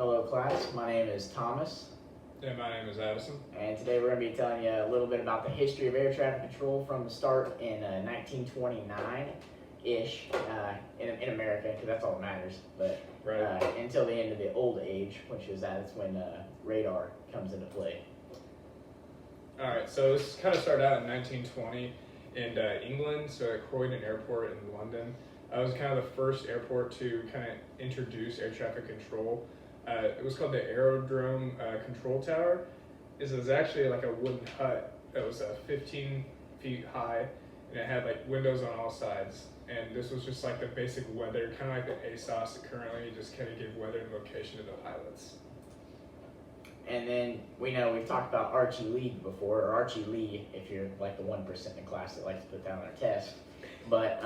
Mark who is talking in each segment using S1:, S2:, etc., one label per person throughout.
S1: Hello class, my name is Thomas,
S2: And my name is Addison.
S1: and today we're going to be telling you a little bit about the history of air traffic control from the start in 1929-ish in America, because that's all that matters, but
S2: Right.
S1: until the end of the old age, which is that's when radar comes into play.
S2: All right, so this kind of started out in 1920 in England, so at Croydon Airport in London. It was kind of the first airport to kind of introduce air traffic control. It was called the Aerodrome Control Tower. It was actually like a wooden hut that was 15 feet high, and it had like windows on all sides. And this was just like the basic weather, kind of like the ASOS currently, you just kind of give weather and location to the pilots.
S1: And then we've talked about Archie Lee before, or Archie Lee if you're like the 1% in class that likes to put that on their test. But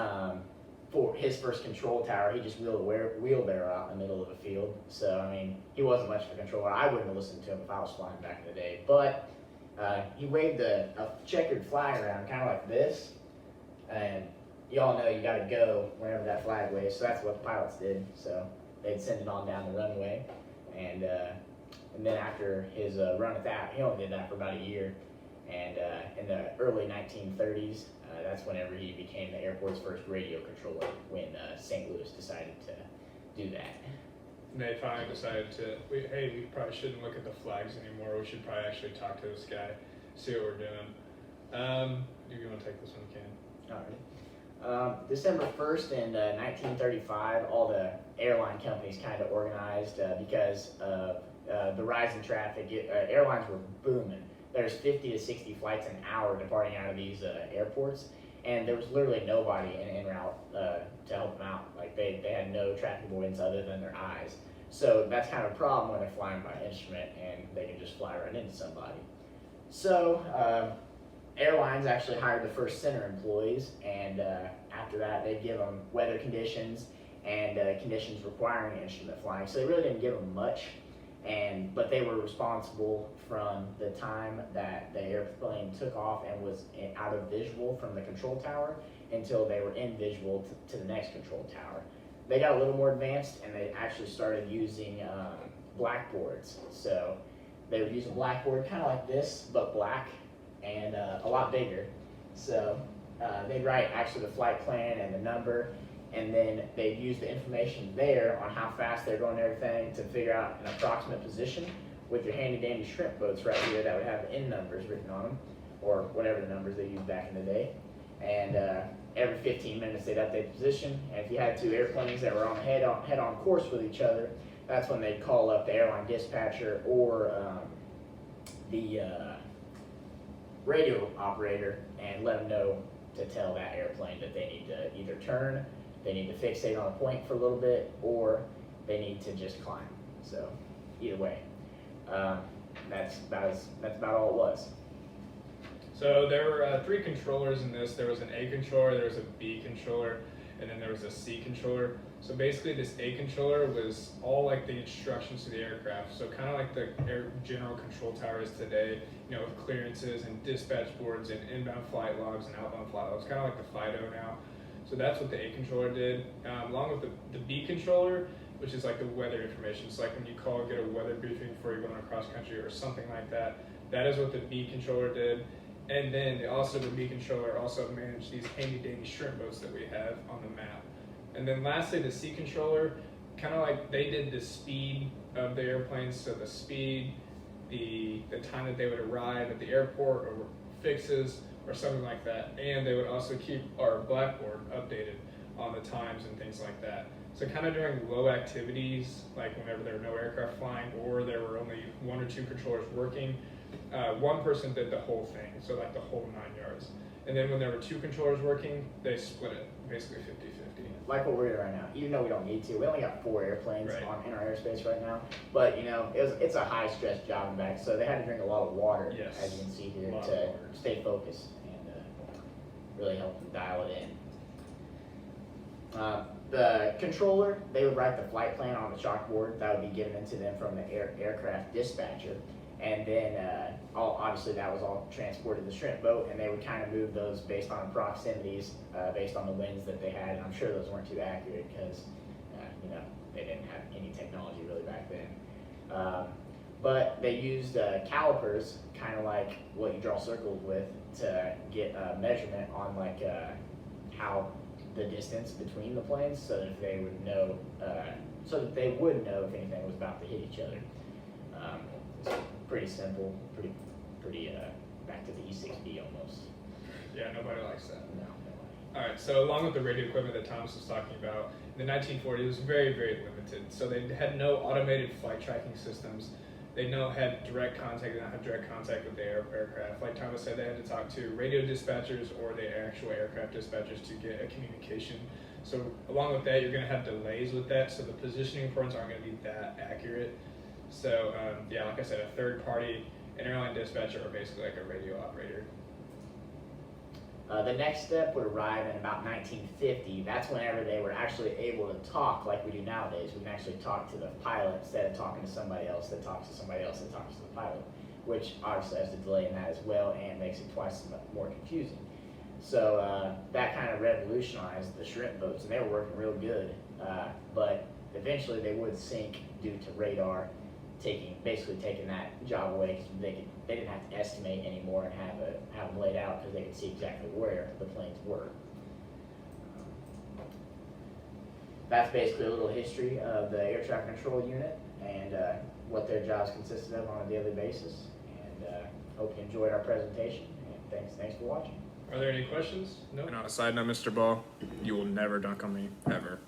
S1: for his first control tower, he just wheeled a wheelbarrow out in the middle of a field. So, I mean, he wasn't much of a controller. I wouldn't have listened to him if I was flying back in the day. But he waved a checkered flag around, kind of like this. And you all know you got to go whenever that flag waves. So that's what the pilots did. So they'd send it on down the runway. And then after his run at that, he only did that for about a year. And in the early 1930s, that's whenever he became the airport's first radio controller, when St. Louis decided to do that.
S2: And they finally decided hey, we probably shouldn't look at the flags anymore. We should probably actually talk to this guy, see what we're doing. If you want to take this one, you can.
S1: All right. December 1st in 1935, all the airline companies kind of organized because of the rise in traffic. Airlines were booming. There's 50 to 60 flights an hour departing out of these airports, and there was literally nobody en route to help them out. Like they had no traffic avoidance other than their eyes. So that's kind of a problem when they're flying by instrument and they can just fly right into somebody. So airlines actually hired the first center employees, and after that they'd give them weather conditions and conditions requiring instrument flying. So they really didn't give them much. But they were responsible from the time that the airplane took off and was out of visual from the control tower until they were in visual to the next control tower. They got a little more advanced, and they actually started using blackboards. So they would use a blackboard kind of like this, but black and a lot bigger. So they'd write actually the flight plan and the number, and then they'd use the information there on how fast they're going and everything to figure out an approximate position with your handy dandy shrimp boats right here that would have the N numbers written on them, or whatever the numbers they used back in the day. And every 15 minutes they'd update the position, and if you had two airplanes that were on head-on course with each other, that's when they'd call up the airline dispatcher or the radio operator and let them know to tell that airplane that they need to either turn, they need to fixate on a point for a little bit, or they need to just climb. So either way, that's about all it was.
S2: So there were three controllers in this. There was an A controller, there was a B controller, and then there was a C controller. So basically this A controller was all like the instructions to the aircraft. So kind of like the general control tower is today, with clearances and dispatch boards and inbound flight logs and outbound flight logs, kind of like the FIDO now. So that's what the A controller did, along with the B controller, which is like the weather information. So like when you call, get a weather briefing before you're going across country or something like that. That is what the B controller did. And then the B controller also managed these handy dandy shrimp boats that we have on the map. And then lastly, the C controller, kind of like they did the speed of the airplanes. So the speed, the time that they would arrive at the airport or fixes, or something like that, and they would also keep our blackboard updated on the times and things like that. So kind of during low activities, like whenever there were no aircraft flying or there were only one or two controllers working, one person did the whole thing, so like the whole 9 yards. And then when there were two controllers working, they split it, basically 50-50.
S1: Like what we're doing right now, even though we don't need to. We only got 4 airplanes
S2: Right.
S1: in our airspace right now, but it's a high stress job and back, so they had to drink a lot of water,
S2: Yes.
S1: as you can see here, to stay focused and really help them dial it in. The controller, they would write the flight plan on the chalkboard that would be given into them from the aircraft dispatcher, and then obviously that was all transported to the shrimp boat, and they would kind of move those based on proximities, based on the winds that they had. And I'm sure those weren't too accurate because they didn't have any technology really back then. But they used calipers, kind of like what you draw circles with, to get a measurement on like how the distance between the planes, so that they would know, if anything was about to hit each other. It's pretty simple, pretty back to the E6B almost.
S2: Yeah, nobody likes that.
S1: No.
S2: All right, so along with the radio equipment that Thomas was talking about, in the 1940s it was very, very limited. So they had no automated flight tracking systems. They had direct contact. They did not have direct contact with the aircraft. Like Thomas said, they had to talk to radio dispatchers or the actual aircraft dispatchers to get a communication. So along with that, you're going to have delays with that. So the positioning reports aren't going to be that accurate. So yeah, like I said, a third party, an airline dispatcher, or basically like a radio operator.
S1: The next step would arrive in about 1950. That's whenever they were actually able to talk like we do nowadays. We can actually talk to the pilot instead of talking to somebody else that talks to somebody else that talks to the pilot, which obviously has a delay in that as well and makes it twice as much more confusing. So that kind of revolutionized the shrimp boats, and they were working real good. But eventually they would sink due to radar basically taking that job away, because they didn't have to estimate anymore and have them laid out, because they could see exactly where the planes were. That's basically a little history of the air traffic control unit and what their jobs consisted of on a daily basis. And hope you enjoyed our presentation. And thanks for watching.
S2: Are there any questions? No. And on a side note, Mr. Ball, you will never dunk on me, ever.